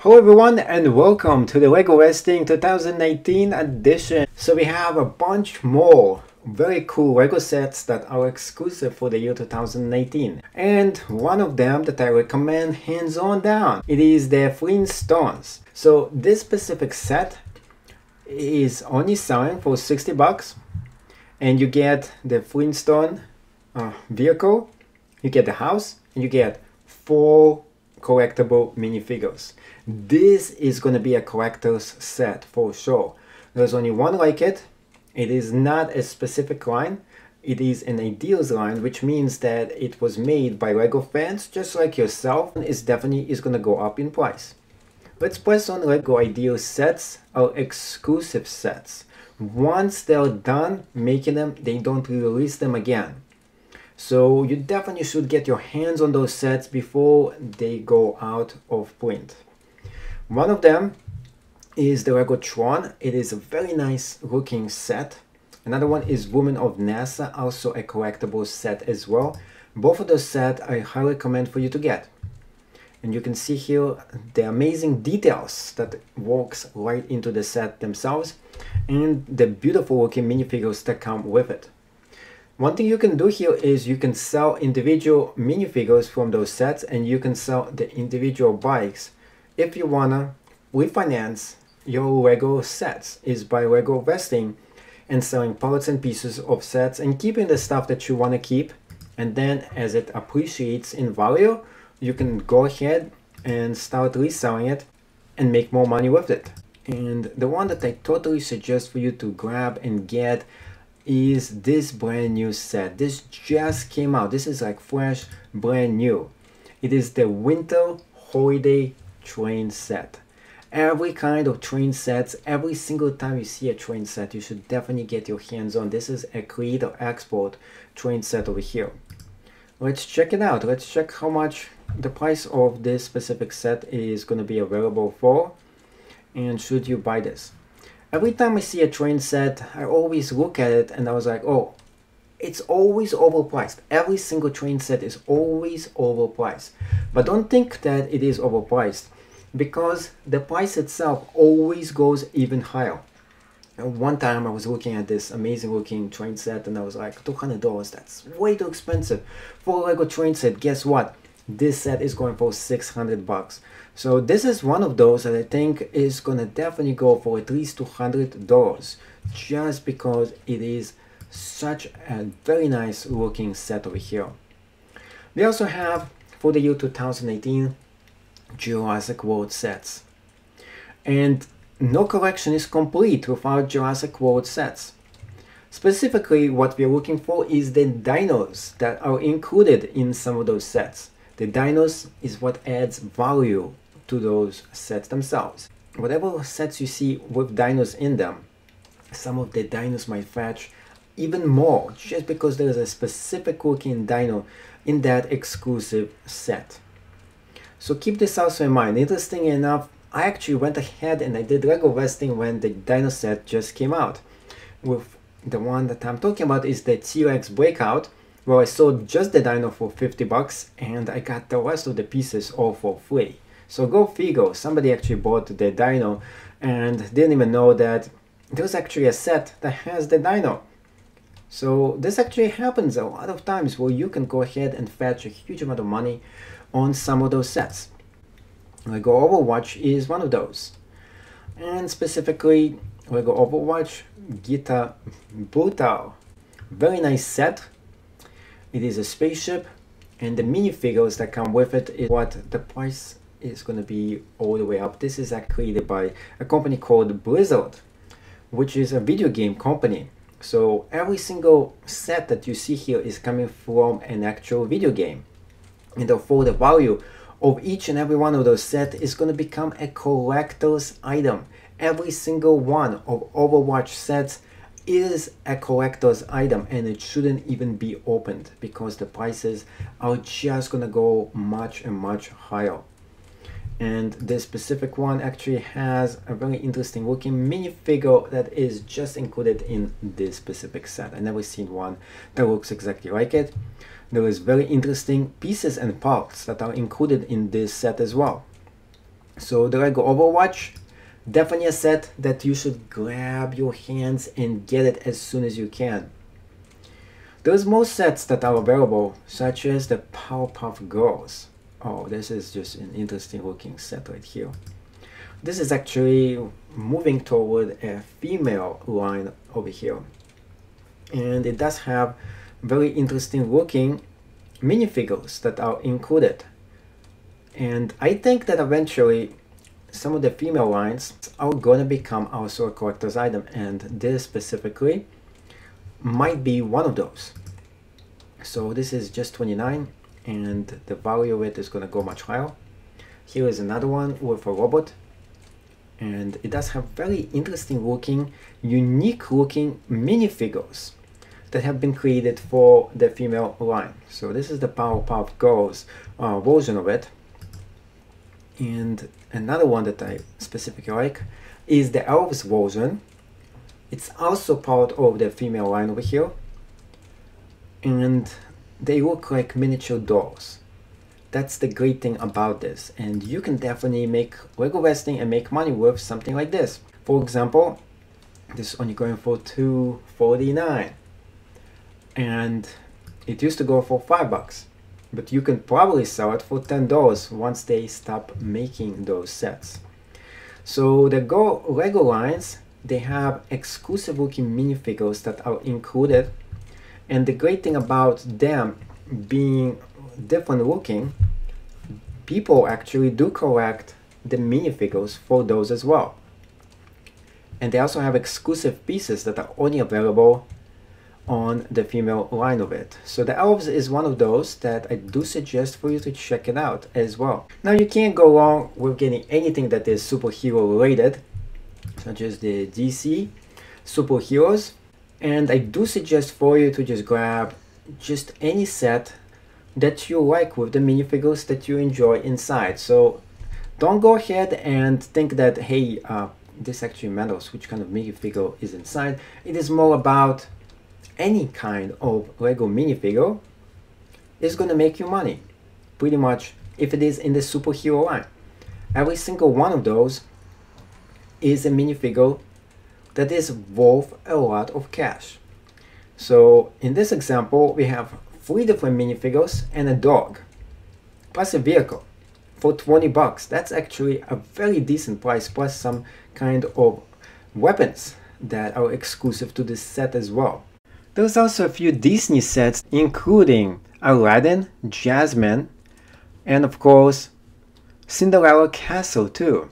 Hello everyone and welcome to the Legovesting 2019 edition. So we have a bunch more very cool Lego sets that are exclusive for the year 2018. And one of them that I recommend hands-on down, it is the Flintstones. So this specific set is only selling for 60 bucks and you get the Flintstone vehicle, you get the house, and you get 4 collectible minifigures. This is going to be a collector's set for sure. There's only one like it. It is not a specific line. It is an ideals line, which means that it was made by Lego fans just like yourself, and it definitely is going to go up in price. Let's press on Lego ideals sets are exclusive sets. Once they're done making them, they don't release them again. So you definitely should get your hands on those sets before they go out of print. One of them is the Lego Tron. It is a very nice looking set. Another one is Women of NASA, also a collectible set as well. Both of those sets I highly recommend for you to get. And you can see here the amazing details that works right into the set themselves and the beautiful looking minifigures that come with it. One thing you can do here is you can sell individual minifigures from those sets, and you can sell the individual bikes if you wanna refinance your Lego sets. Is by Legovesting and selling parts and pieces of sets and keeping the stuff that you wanna keep, and then as it appreciates in value, you can go ahead and start reselling it and make more money with it. And the one that I totally suggest for you to grab and get is this brand new set. This just came out. This is like fresh, brand new. It is the winter holiday train set. Every kind of train sets, every single time you see a train set, you should definitely get your hands on. This is a create or export train set over here. Let's check it out. Let's check how much the price of this specific set is going to be available for, and should you buy this. Every time I see a train set, I always look at it and I was like, oh, it's always overpriced. Every single train set is always overpriced. But don't think that it is overpriced, because the price itself always goes even higher. And one time I was looking at this amazing looking train set and I was like, $200, that's way too expensive for a Lego train set. Guess what? This set is going for 600 bucks. So this is one of those that I think is gonna definitely go for at least $200, just because it is such a very nice looking set over here. We also have, for the year 2018, Jurassic World sets. And no collection is complete without Jurassic World sets. Specifically, what we're looking for is the dinos that are included in some of those sets. The dinos is what adds value to those sets themselves. Whatever sets you see with dinos in them, some of the dinos might fetch even more just because there is a specific looking dino in that exclusive set. So keep this also in mind. Interesting enough, I actually went ahead and I did Legovesting when the dino set just came out. With the one that I'm talking about is the T-Rex Breakout, where I sold just the dino for 50 bucks and I got the rest of the pieces all for free. So go figure, somebody actually bought the dino and didn't even know that there's actually a set that has the dino. So this actually happens a lot of times where you can go ahead and fetch a huge amount of money on some of those sets. Lego Overwatch is one of those. And specifically Lego Overwatch Guitar Brutal. Very nice set. It is a spaceship, and the minifigures that come with it is what the price is going to be all the way up. This is actually created by a company called Blizzard, which is a video game company. So every single set that you see here is coming from an actual video game. And therefore the value of each and every one of those sets is going to become a collector's item. Every single one of Overwatch sets is a collector's item, and it shouldn't even be opened because the prices are just gonna go much and much higher. And this specific one actually has a very interesting looking minifigure that is just included in this specific set. I never seen one that looks exactly like it. There is very interesting pieces and parts that are included in this set as well. So the Lego Overwatch, definitely a set that you should grab your hands and get it as soon as you can. There's more sets that are available, such as the Powerpuff Girls. Oh, this is just an interesting looking set right here. This is actually moving toward a female line over here. And it does have very interesting looking minifigures that are included. And I think that eventually some of the female lines are going to become also a collector's item, and this specifically might be one of those. So this is just 29, and the value of it is going to go much higher. Here is another one with a robot, and it does have very interesting looking, unique looking minifigures that have been created for the female line. So this is the Powerpuff Girls version of it. And another one that I specifically like is the Elves version. It's also part of the female line over here. And they look like miniature dolls. That's the great thing about this. And you can definitely make Legovesting and make money with something like this. For example, this is only going for $2.49. And it used to go for $5. But you can probably sell it for $10 once they stop making those sets. So the Lego lines, they have exclusive looking minifigures that are included, and the great thing about them being different looking, people actually do collect the minifigures for those as well. And they also have exclusive pieces that are only available on the female line of it. So the Elves is one of those that I do suggest for you to check it out as well. Now you can't go wrong with getting anything that is superhero related, such as the DC superheroes, and I do suggest for you to just grab just any set that you like with the minifigures that you enjoy inside. So don't go ahead and think that, hey, this actually matters which kind of minifigure is inside. It is more about any kind of Lego minifigure is going to make you money, pretty much, if it is in the superhero line. Every single one of those is a minifigure that is worth a lot of cash. So in this example, we have 3 different minifigures and a dog, plus a vehicle for $20. That's actually a very decent price, plus some kind of weapons that are exclusive to this set as well. There's also a few Disney sets, including Aladdin, Jasmine, and of course Cinderella Castle too.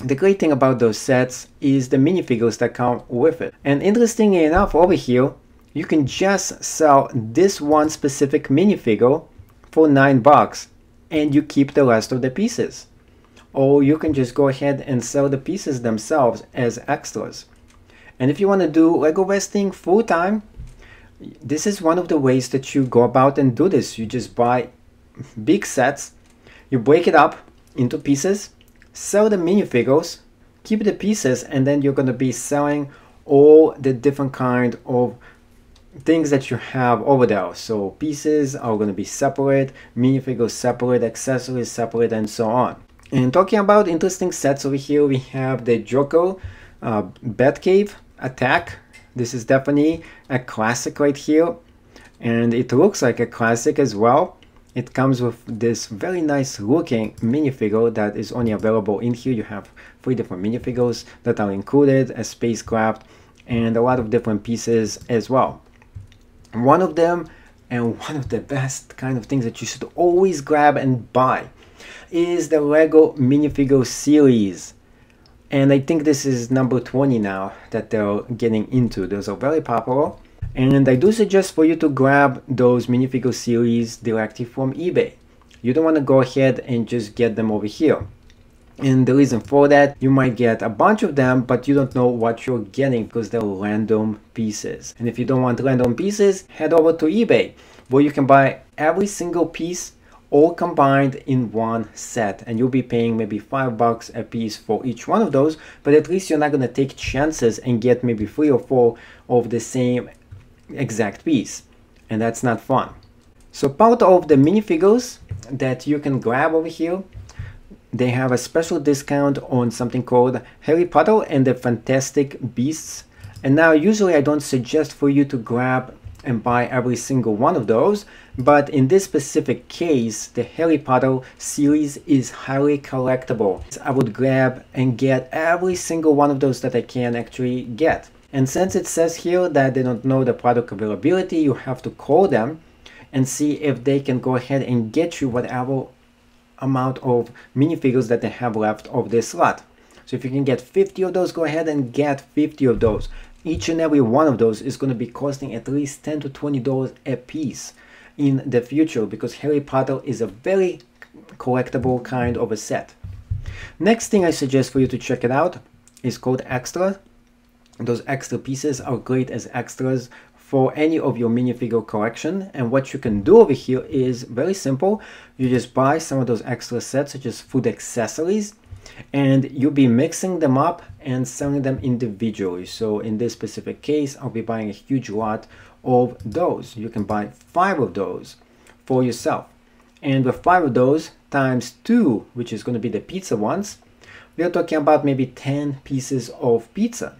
The great thing about those sets is the minifigures that come with it. And interestingly enough, over here you can just sell this one specific minifigure for $9 and you keep the rest of the pieces. Or you can just go ahead and sell the pieces themselves as extras. And if you want to do Legovesting full time, this is one of the ways that you go about and do this. You just buy big sets, you break it up into pieces, sell the minifigures, keep the pieces, and then you're going to be selling all the different kind of things that you have over there. So pieces are going to be separate, minifigures separate, accessories separate, and so on. And talking about interesting sets, over here we have the Joker Batcave Attack. This is definitely a classic right here, and it looks like a classic as well. It comes with this very nice looking minifigure that is only available in here. You have 3 different minifigures that are included, a spacecraft, and a lot of different pieces as well. One of them, and one of the best kind of things that you should always grab and buy, is the Lego minifigure series. And I think this is number 20 now that they're getting into. Those are very popular. And I do suggest for you to grab those minifigure series directly from eBay. You don't want to go ahead and just get them over here. And the reason for that, you might get a bunch of them, but you don't know what you're getting because they're random pieces. And if you don't want random pieces, head over to eBay, where you can buy every single piece all combined in one set, and you'll be paying maybe $5 a piece for each one of those, but at least you're not going to take chances and get maybe 3 or 4 of the same exact piece, and that's not fun. So part of the minifigures that you can grab over here, they have a special discount on something called Harry Potter and the Fantastic Beasts. And now usually I don't suggest for you to grab and buy every single one of those, but in this specific case, the Harry Potter series is highly collectible. I would grab and get every single one of those that I can actually get. And since it says here that they don't know the product availability, you have to call them and see if they can go ahead and get you whatever amount of minifigures that they have left of this lot. So if you can get 50 of those, go ahead and get 50 of those. Each and every one of those is going to be costing at least $10 to $20 a piece in the future, because Harry Potter is a very collectible kind of a set. Next thing I suggest for you to check it out is called Extra. Those extra pieces are great as extras for any of your minifigure collection, and what you can do over here is very simple. You just buy some of those extra sets, such as food accessories, and you'll be mixing them up and selling them individually. So in this specific case, I'll be buying a huge lot of those. You can buy 5 of those for yourself, and with 5 of those times 2, which is going to be the pizza ones, we're talking about maybe 10 pieces of pizza.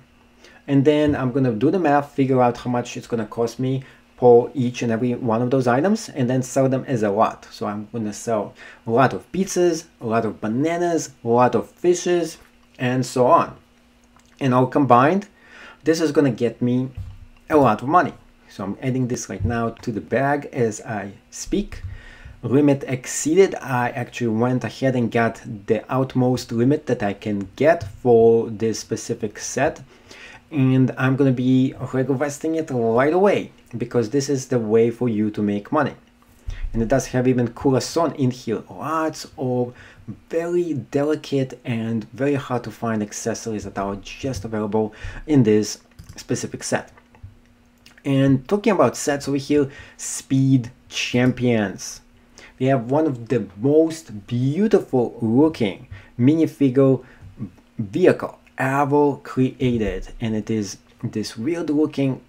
And then I'm going to do the math, figure out how much it's going to cost me for each and every one of those items, and then sell them as a lot. So I'm going to sell a lot of pizzas, a lot of bananas, a lot of fishes, and so on. And all combined, this is going to get me a lot of money. So I'm adding this right now to the bag as I speak. Limit exceeded. I actually went ahead and got the utmost limit that I can get for this specific set. And I'm going to be Legovesting it right away, because this is the way for you to make money. And it does have even corazon in here. Lots of very delicate and very hard to find accessories that are just available in this specific set. And talking about sets over here, Speed Champions. We have one of the most beautiful looking minifigure vehicle ever created, and it is this weird looking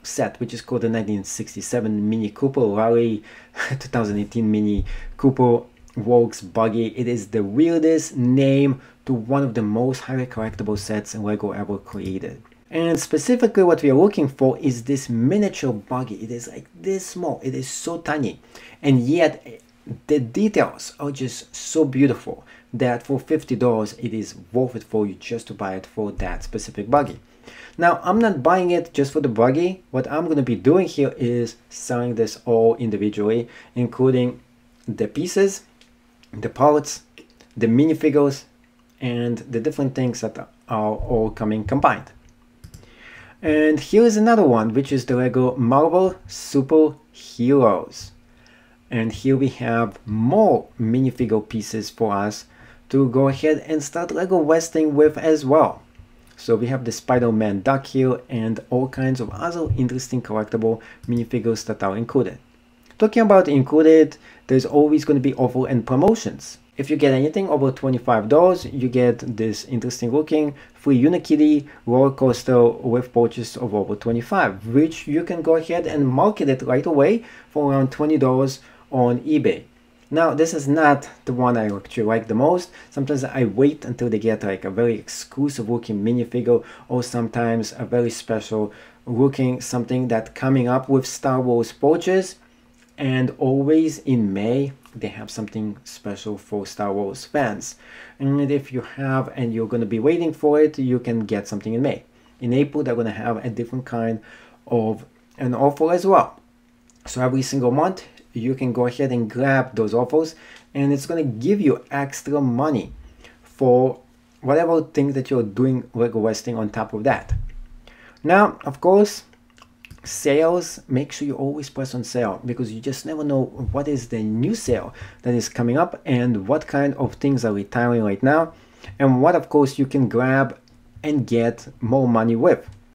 set which is called the 1967 Mini Cooper Rally 2018 Mini Cooper Works Buggy. It is the weirdest name to one of the most highly collectible sets Lego ever created. And specifically what we are looking for is this miniature buggy. It is like this small, it is so tiny, and yet the details are just so beautiful that for $50 it is worth it for you just to buy it for that specific buggy. Now I'm not buying it just for the buggy. What I'm going to be doing here is selling this all individually, including the pieces, the parts, the minifigures, and the different things that are all coming combined. And here is another one, which is the Lego Marvel Super Heroes. And here we have more minifigure pieces for us to go ahead and start Legovesting with as well. So we have the Spider-Man duck here and all kinds of other interesting collectible minifigures that are included. Talking about included, there's always going to be offer and promotions. If you get anything over $25, you get this interesting looking free Unikitty roller coaster with purchase of over $25, which you can go ahead and market it right away for around $20 on eBay. Now this is not the one I actually like the most. Sometimes I wait until they get like a very exclusive looking minifigure, or sometimes a very special looking something that coming up with Star Wars purchase. And always in May they have something special for Star Wars fans, and if you have and you're going to be waiting for it, you can get something in May. In April they're going to have a different kind of an offer as well. So every single month you can go ahead and grab those offers, and it's going to give you extra money for whatever thing that you're doing Legovesting on top of that. Now of course, sales, make sure you always press on sale, because you just never know what is the new sale that is coming up and what kind of things are retiring right now, and what of course you can grab and get more money with.